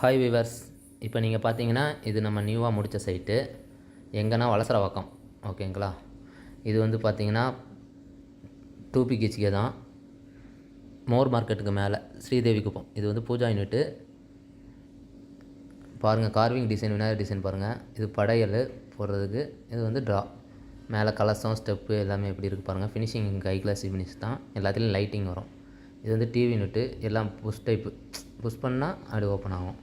Hi viewers. இப்போ நீங்கள் பார்த்தீங்கன்னா இது நம்ம நியூவாக முடித்த சைட்டு எங்கன்னா வளசரவாக்கம். ஓகேங்களா? இது வந்து பார்த்தீங்கன்னா 2 BHK தான். மோர் மார்க்கெட்டுக்கு மேலே ஸ்ரீதேவி குப்பம். இது வந்து பூஜா யூனிட்டு. பாருங்கள், கார்விங் டிசைன், விநாயகர் டிசைன் பாருங்கள். இது படையல் போடுறதுக்கு. இது வந்து ட்ரா. மேலே கலசம், ஸ்டெப்பு எல்லாமே எப்படி இருக்குது பாருங்கள். ஃபினிஷிங் ஹை கிளாஸ் ஃபினிஷ் தான். எல்லாத்துலேயும் லைட்டிங் வரும். இது வந்து டிவி யூனிட்டு. எல்லாம் புஷ் டைப்பு. புஷ் பண்ணால் அப்படி ஓப்பன் ஆகும்.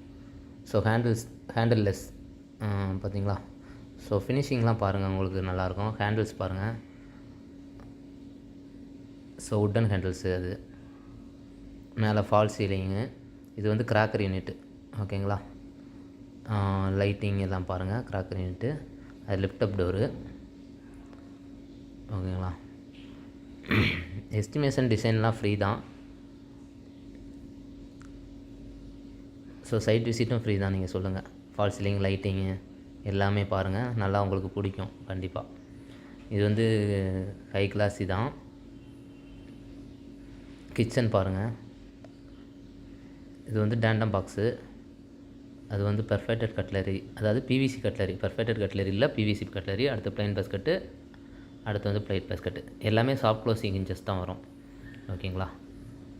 ஸோ ஹேண்டில்லெஸ் பார்த்தீங்களா? ஸோ ஃபினிஷிங்லாம் பாருங்கள், உங்களுக்கு நல்லாயிருக்கும். ஹேண்டில்ஸ் பாருங்கள். So wooden handles. அது மேலே ஃபால் சீலிங்கு. இது வந்து கிராக்கர் யூனிட்டு. ஓகேங்களா? லைட்டிங் எல்லாம் பாருங்கள். Cracker unit. அது லிஃப்ட் அப் டோரு. ஓகேங்களா? எஸ்டிமேஷன் டிசைன்லாம் ஃப்ரீ தான். ஸோ சைட் விசிட்டும் ஃப்ரீ தான். நீங்கள் சொல்லுங்கள். ஃபால் சீலிங், லைட்டிங்கு எல்லாமே பாருங்கள். நல்லா உங்களுக்கு பிடிக்கும் கண்டிப்பாக. இது வந்து ஹை கிளாஸி தான். கிச்சன் பாருங்கள். இது வந்து டேண்டம் பாக்ஸு. அது வந்து பெர்ஃபெக்டட் கட்லரி, அதாவது பிவிசி கட்லரி. பெர்ஃபெக்டட் கட்லரி இல்லை, பிவிசி கட்லரி. அடுத்து ப்ளைன் பேஸ்கட்டு, அடுத்து வந்து பிளேட் பேஸ்கட்டு. எல்லாமே சாஃப்ட் க்ளோசிங் இன்ச்சஸ் தான் வரும். ஓகேங்களா?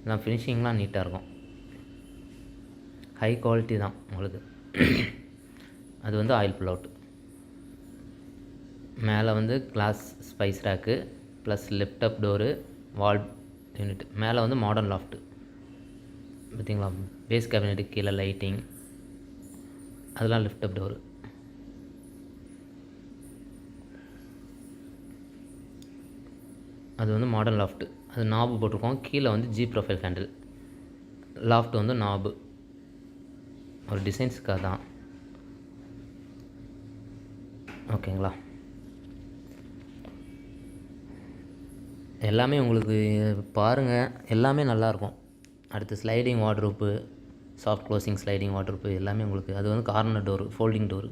எல்லாம் ஃபினிஷிங்லாம் நீட்டாக இருக்கும். ஹை குவாலிட்டி தான் உங்களுக்கு. அது வந்து ஆயில் புல் அவுட். மேலே வந்து glass spice rack plus lift up door, wall unit. மேலே வந்து மாடர்ன் லாஃப்ட்டு பார்த்தீங்களா? பேஸ் கேபினெட்டுக்கு கீழே லைட்டிங், அதெல்லாம் லிஃப்ட் அப் டோரு. அது வந்து மாடர்ன் லாஃப்ட்டு. அது நாபு போட்டிருக்கோம். கீழே வந்து ஜி ப்ரொஃபைல் ஹேண்டில். லாஃப்ட் வந்து நாபு. ஒரு டிசைன்ஸுக்காக தான். ஓகேங்களா? எல்லாமே உங்களுக்கு பாருங்கள், எல்லாமே நல்லாயிருக்கும். அடுத்து sliding wardrobe, soft closing sliding wardrobe எல்லாமே உங்களுக்கு. அது வந்து கார்னர் டோரு, ஃபோல்டிங் டோரு.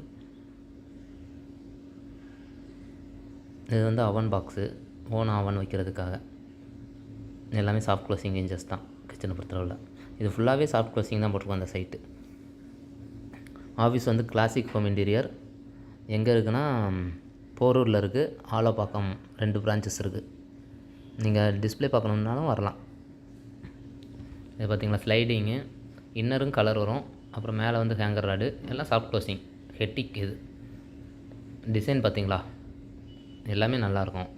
இது வந்து அவன் பாக்ஸு, ஓன் அவன் வைக்கிறதுக்காக. எல்லாமே சாஃப்ட் க்ளோசிங் இன்ச்சஸ் தான் கிச்சனை பொறுத்தளவில். இது ஃபுல்லாகவே சாஃப்ட் க்ளோசிங் தான் போட்டிருக்கோம் அந்த சைட்டு. ஆஃபீஸ் வந்து கிளாசிக் ஹோம் இன்டீரியர். எங்கே இருக்குன்னா போரூரில் இருக்குது. ஆலப்பாக்கம் 2 பிரான்ச்சஸ் இருக்குது. நீங்கள் டிஸ்பிளே பார்க்கணுன்னாலும் வரலாம். இது பார்த்திங்களா? ஸ்லைடிங்கு, இன்னரும் கலர் வரும். அப்புறம் மேலே வந்து ஹேங்கர் ராடு, எல்லாம் சாஃப்ட் க்ளோசிங். ஹெட்டிக். இது டிசைன் பார்த்திங்களா? எல்லாமே நல்லாயிருக்கும்.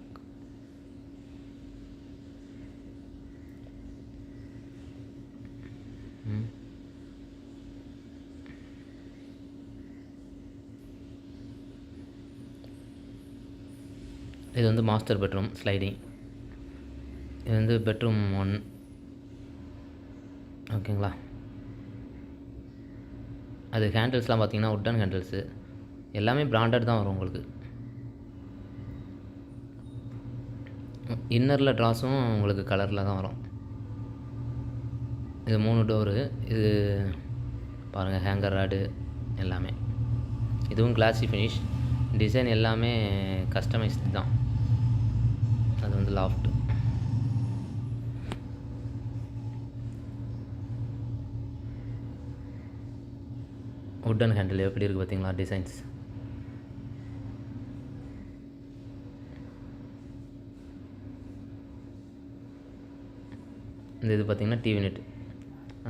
இது வந்து மாஸ்டர் பெட்ரூம் ஸ்லைடிங். இது வந்து பெட்ரூம் 1. ஓகேங்களா? அது ஹேண்டில்ஸ்லாம் பார்த்திங்கன்னா உட்டன் ஹேண்டில்ஸு. எல்லாமே பிராண்டட் தான் வரும் உங்களுக்கு. இன்னரில் ட்ராஸும் உங்களுக்கு கலரில் தான் வரும். இது 3 டோரு. இது பாருங்கள், ஹேங்கர் ராடு எல்லாமே. இதுவும் கிளாஸி ஃபினிஷ். டிசைன் எல்லாமே கஸ்டமைஸ்டு தான். அது வந்து லாஃப்ட். உட்டன் ஹேண்டில் எப்படி இருக்குது பார்த்தீங்களா? டிசைன்ஸ். இந்த இது பார்த்திங்கன்னா டிவி யூனிட்.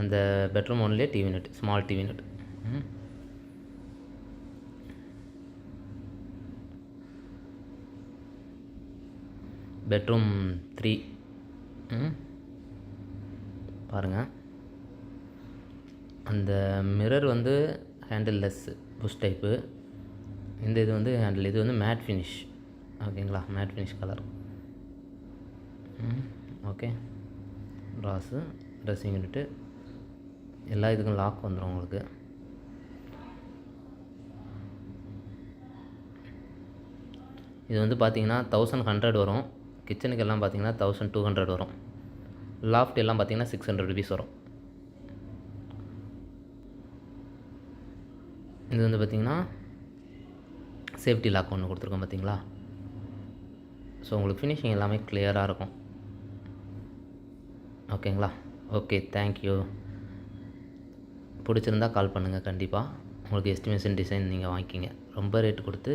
அந்த பெட்ரூம் ஒன்லேயே TV unit, small TV unit. Bedroom 3 பாருங்கள். அந்த மிரர் வந்து ஹேண்டில்லெஸ் புஷ் டைப்பு. இந்த இது வந்து ஹேண்டில். இது வந்து மேட் ஃபினிஷ். ஓகேங்களா? Matte finish colour. Okay. Drawers, dressing unit, எல்லா இதுக்கும் லாக் வந்துடும் உங்களுக்கு. இது வந்து பார்த்திங்கன்னா 1100 வரும். கிச்சனுக்கு எல்லாம் பார்த்திங்கன்னா 1200 வரும். லாஃப்ட் எல்லாம் பார்த்திங்கன்னா 600 ருபீஸ் வரும். இது வந்து பார்த்திங்கன்னா சேஃப்டி லாக் ஒன்று கொடுத்துருக்கோம் பார்த்திங்களா? ஸோ உங்களுக்கு ஃபினிஷிங் எல்லாமே கிளியராக இருக்கும். ஓகேங்களா? Okay, thank you. பிடிச்சிருந்தா கால் பண்ணுங்கள் கண்டிப்பாக. உங்களுக்கு எஸ்டிமேஷன் டிசைன் நீங்கள் வாங்கிக்கிங்க. ரொம்ப ரேட்டு கொடுத்து